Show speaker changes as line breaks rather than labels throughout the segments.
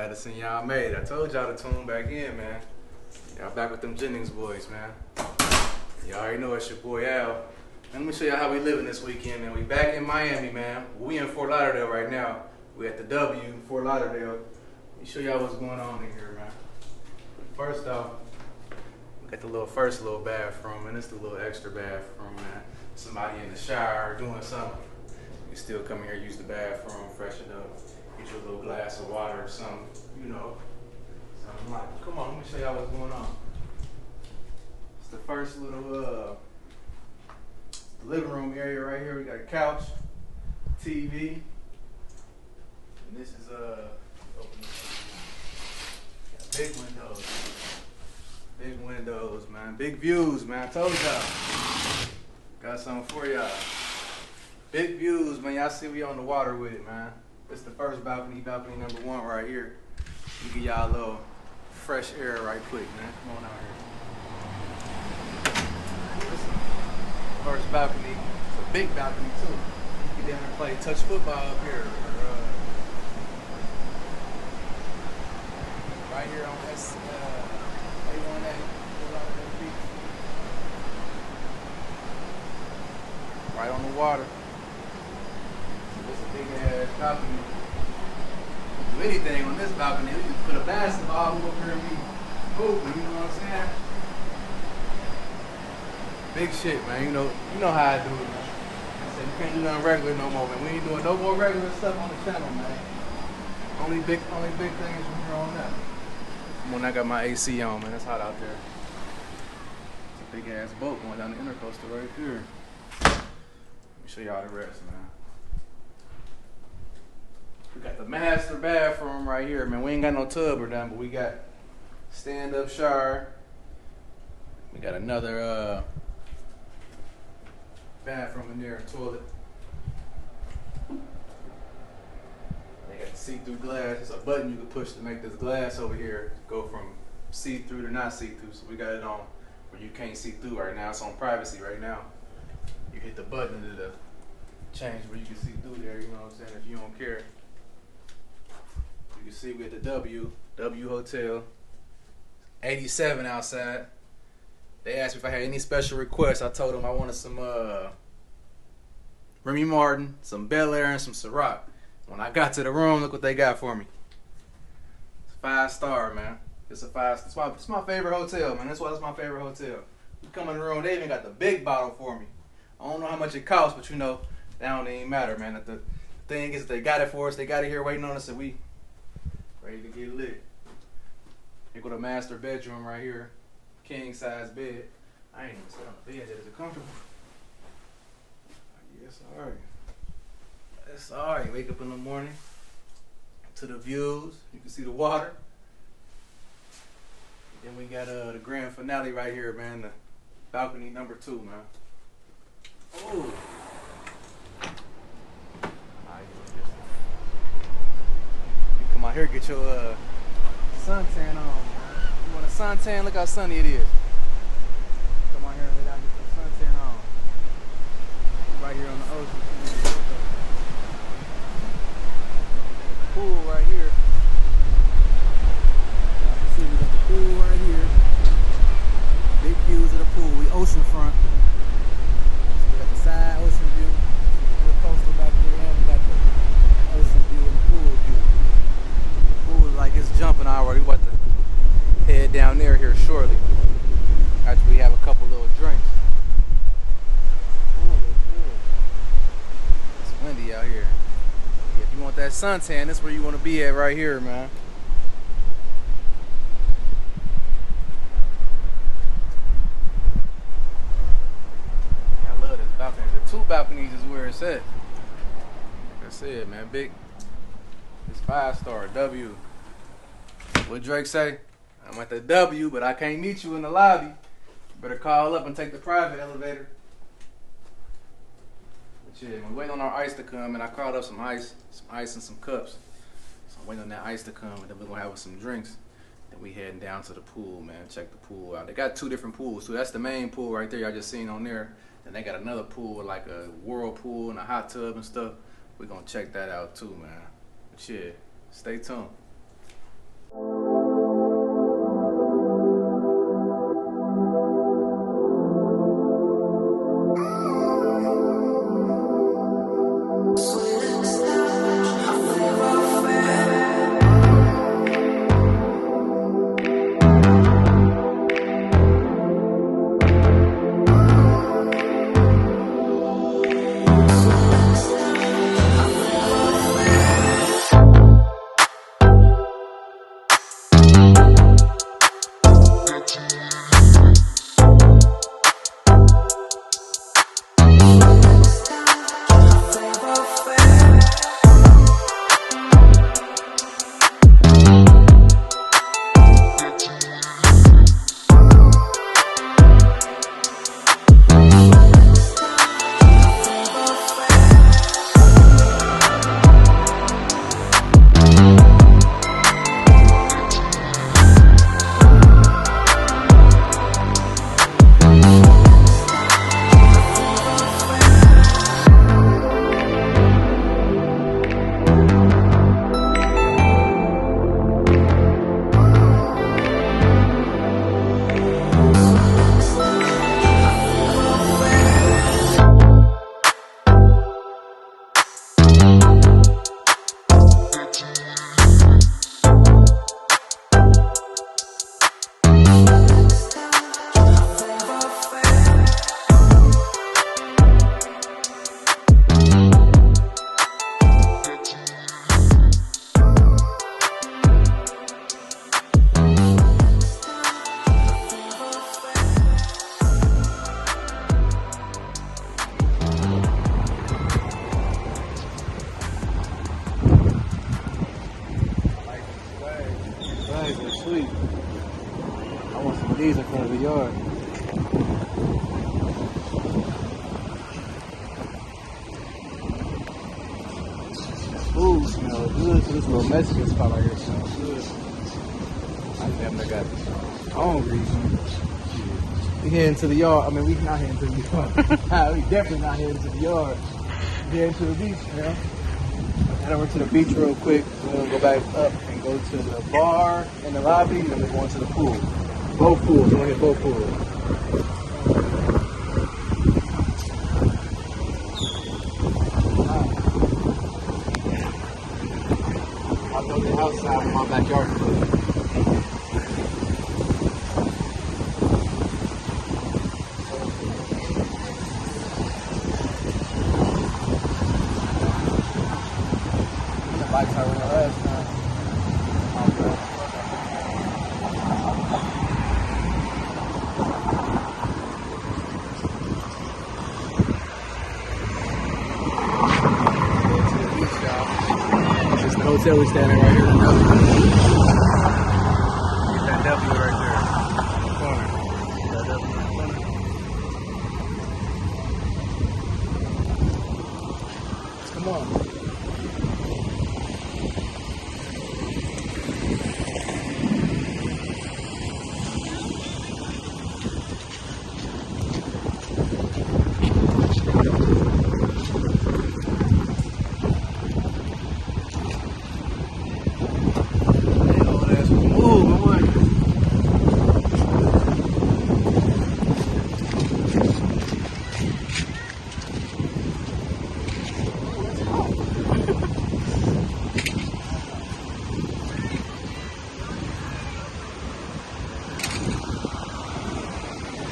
Glad to see y'all made it. I told y'all to tune back in, man. Y'all back with them Jennings boys, man. Y'all already know it's your boy Al. And let me show y'all how we living this weekend, man. We back in Miami, man. We in Fort Lauderdale right now. We at the W in Fort Lauderdale. Let me show y'all what's going on in here, man. First off, we got the first little bathroom, and it's the little extra bathroom, man. Somebody in the shower doing something. You can still come here, use the bathroom, freshen up, get you a little glass of water or something, you know. Something like, come on, let me show y'all what's going on. It's the first little living room area right here. We got a couch, TV, and this is open. Got big windows. Big windows, man. Big views, man. I told y'all. Got something for y'all. Big views, man. Y'all see we on the water with it, man. This the first balcony, balcony number 1 right here. We give y'all a little fresh air right quick, man. Come on out here. First balcony. It's a big balcony too. You get down and play touch football up here. Right here on this A1A. Right on the water. It's a big ass balcony. Do anything on this balcony. We can put a basketball up here and be hooping, you know what I'm saying? Big shit, man. You know how I do it, man. I said you can't do nothing regular no more, man. We ain't doing no more regular stuff on the channel, man. Only big things from here on out. When I got my AC on, man, it's hot out there. It's a big ass boat going down the intercoastal right there. Let me show y'all the rest, man. We got the master bathroom right here, man. We ain't got no tub or nothing, but we got stand-up shower. We got another bathroom in there, toilet. They got the see-through glass. It's a button you can push to make this glass over here go from see-through to not see-through. So we got it on where you can't see through right now. It's on privacy right now. You hit the button to the change where you can see through there, you know what I'm saying, if you don't care. You can see we at the W Hotel. 87 outside. They asked me if I had any special requests. I told them I wanted some Remy Martin, some Bel Air, and some Ciroc. When I got to the room, look what they got for me. It's 5-star, man. It's a 5. It's my favorite hotel, man. That's why it's my favorite hotel. You come in the room, they even got the big bottle for me. I don't know how much it costs, but you know, that don't even matter, man. The thing is, they got it for us. They got it here waiting on us, and we ready to get lit. Here go the master bedroom right here. King size bed. I ain't even sit on the bed. Is it comfortable? Yes, alright. It's alright. Wake up in the morning to the views. You can see the water. Then we got the grand finale right here, man. The balcony number 2, man. Oh. You come out here, get your suntan on, man. You want a suntan? Look how sunny it is. Come out here and lay down and get some suntan on. Right here on the ocean. Pool right here. You can see we got the pool right here. Big views of the pool. We oceanfront. We got the side ocean view. The coastal back there, and we got the ocean view and the pool view. The pool is like it's jumping already. We about to head down there here shortly. After we have a couple little drinks. It's windy out here. If you want that suntan, that's where you want to be at right here, man. I love this balcony. The 2 balconies is where it's at. Like I said, man, big. It's 5-star W. What Drake say? I'm at the W, but I can't meet you in the lobby. You better call up and take the private elevator. But yeah, we're waiting on our ice to come, and I called up some ice and some cups. So I'm waiting on that ice to come, and then we're gonna have us some drinks. Then we heading down to the pool, man. Check the pool out. They got 2 different pools, so that's the main pool right there y'all just seen on there. And they got another pool with like a whirlpool and a hot tub and stuff. We're gonna check that out too, man. But yeah, stay tuned.
These in front of the yard. Food smells good, so this little Mexican spot right here smells good. I never got hungry. We heading to the yard. I mean, we not heading to the yard. We definitely not heading to the yard. We heading to the beach, man. Head over to the beach real quick. We're gonna go back up and go to the bar in the lobby, and then we're going to the pool. Both pools. We're gonna hit both pools. I'll go to the outside in my backyard. The bikes I went last time. Hotel we standing right here. Get that W right there. Corner. Get that W in the corner. Come on.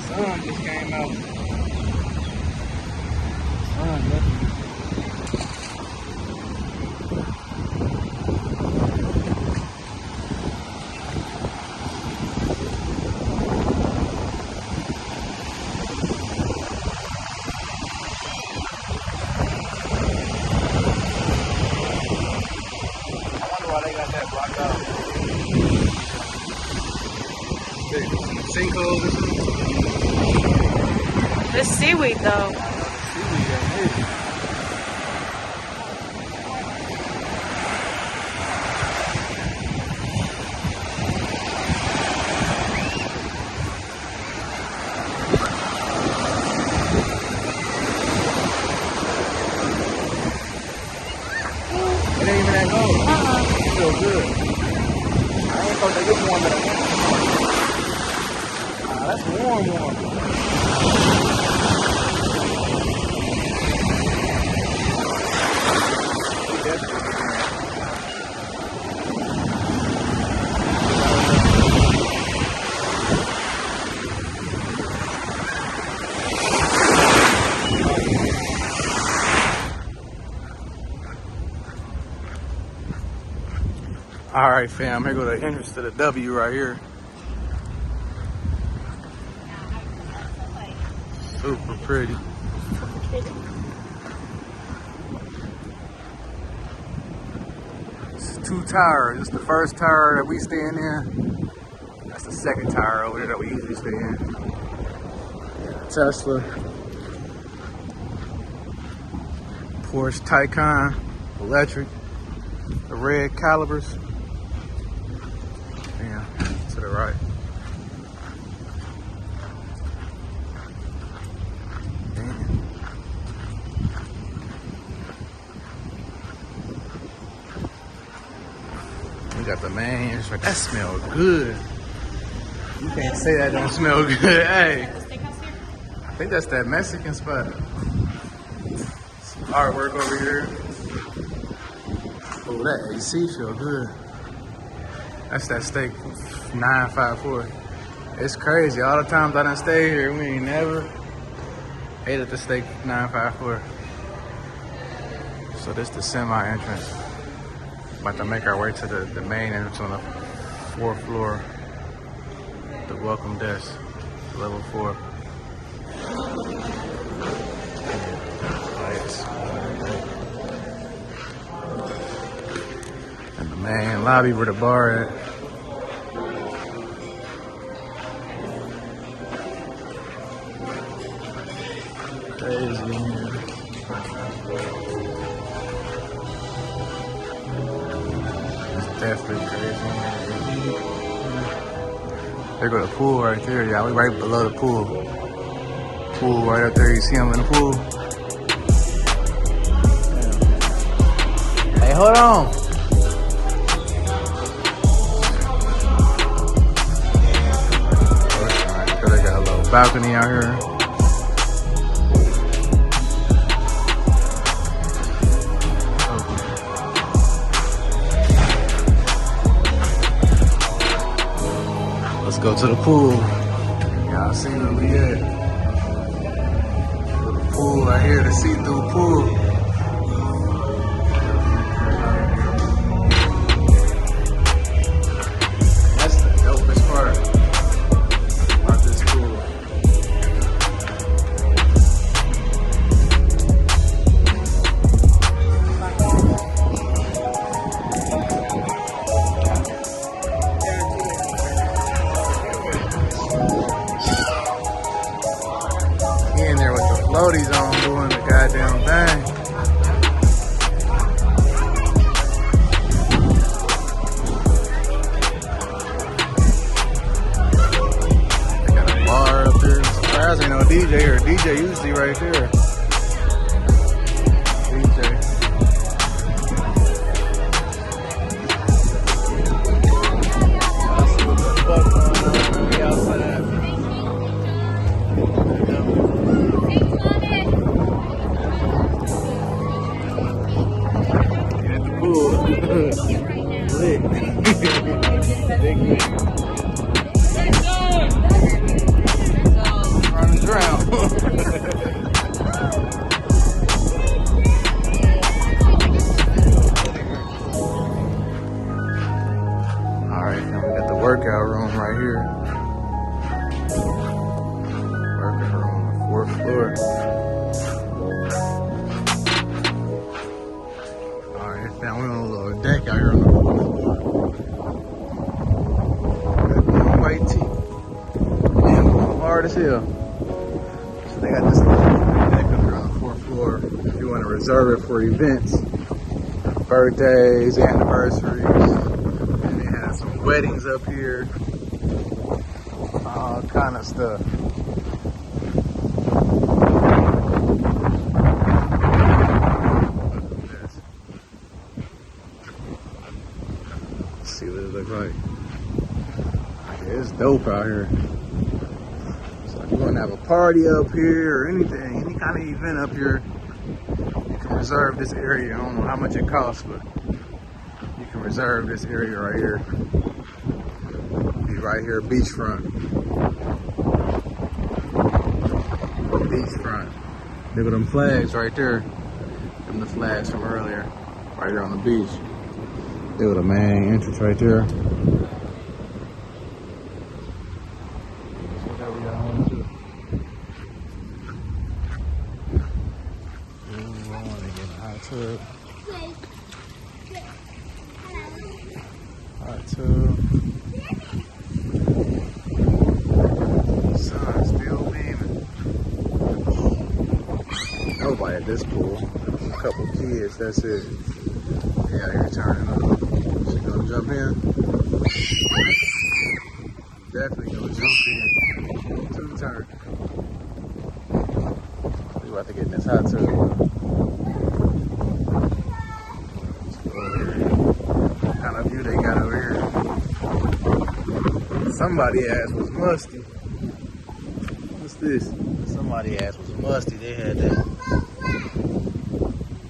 Sun just came out. Sun, nothing. I wonder why they got that blocked out. Sinkholes or something?
There's seaweed though.
Seaweed, amazing. It ain't even that cold. It feels good. I ain't warm. All right, fam, here go the entrance to the W right here. Super pretty. It's 2 towers. This is the first tower that we stand in. That's the second tower over there that we usually stay in. Tesla. Porsche Taycan, electric. The red calibers. To the right. Damn. We got the main entrance. That smells good. You can't say that don't smell good. Hey. I think that's that Mexican spot. Some artwork over here. Oh, that AC feel good. That's that steak 954. It's crazy. All the times I done stay here, we ain't never ate at the steak 954. So this the semi entrance. About to make our way to the main entrance on the 4th floor. The welcome desk, level 4. Lights. And the main lobby where the bar at. Crazy in here. It's definitely crazy in here. There go the pool right there, y'all. We right below the pool. Pool right up there. You see him in the pool? Damn. Hey, hold on. They got a little balcony out here. Let's go to the pool. Y'all see where we at. The pool right here, the see-through pool. That's the dopest part about this pool. Floaties on doing the goddamn thing. They got a bar up there. Surprised ain't no DJ here. DJ usually right there. DJ. Let's see what the fuck going on outside. Lit. Big lit. Run and drown. Alright, now we got the workout room right here. Workout room on the 4th floor. Alright, now we're on a little deck out here on the 4th floor. Got white tee. Damn, hard as hell. So they got this little deck up here on the 4th floor. If you want to reserve it for events, birthdays, anniversaries. And they have some weddings up here. All kind of stuff. See what it looks like. Yeah, it's dope out here. have a party up here or anything, any kind of event up here, you can reserve this area. I don't know how much it costs, but you can reserve this area right here. Be right here, beachfront. Beachfront. Look at them flags right there. Them the flags from earlier. Right here on the beach. Look at the main entrance right there. Tub. Hot tub. Sun still beaming. Nobody at this pool. A couple kids, that's it. They out here turning up. She gonna jump in? Definitely gonna jump in. Two turn. We about to get in this hot tub. View they got over here. Somebody's ass was musty. What's this? Somebody's ass was musty. They had that.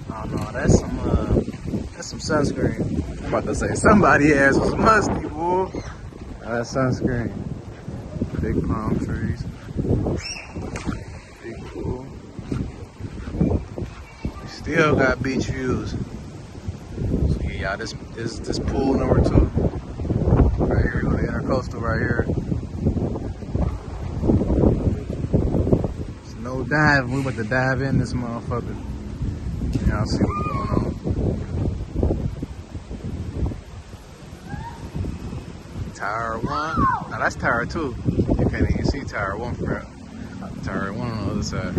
Oh no, that's some sunscreen. I'm about to say somebody's ass was musty, boy. Oh, that's sunscreen. Big palm trees. Big pool. We still got beach views. Yeah, this pool number 2. Right here, we go to Intercoastal right here. There's no diving. We about to dive in this motherfucker. Y'all see what's going on. Tower 1. Now that's Tower 2. You can't even see Tower 1 from here. Tower 1 on the other side.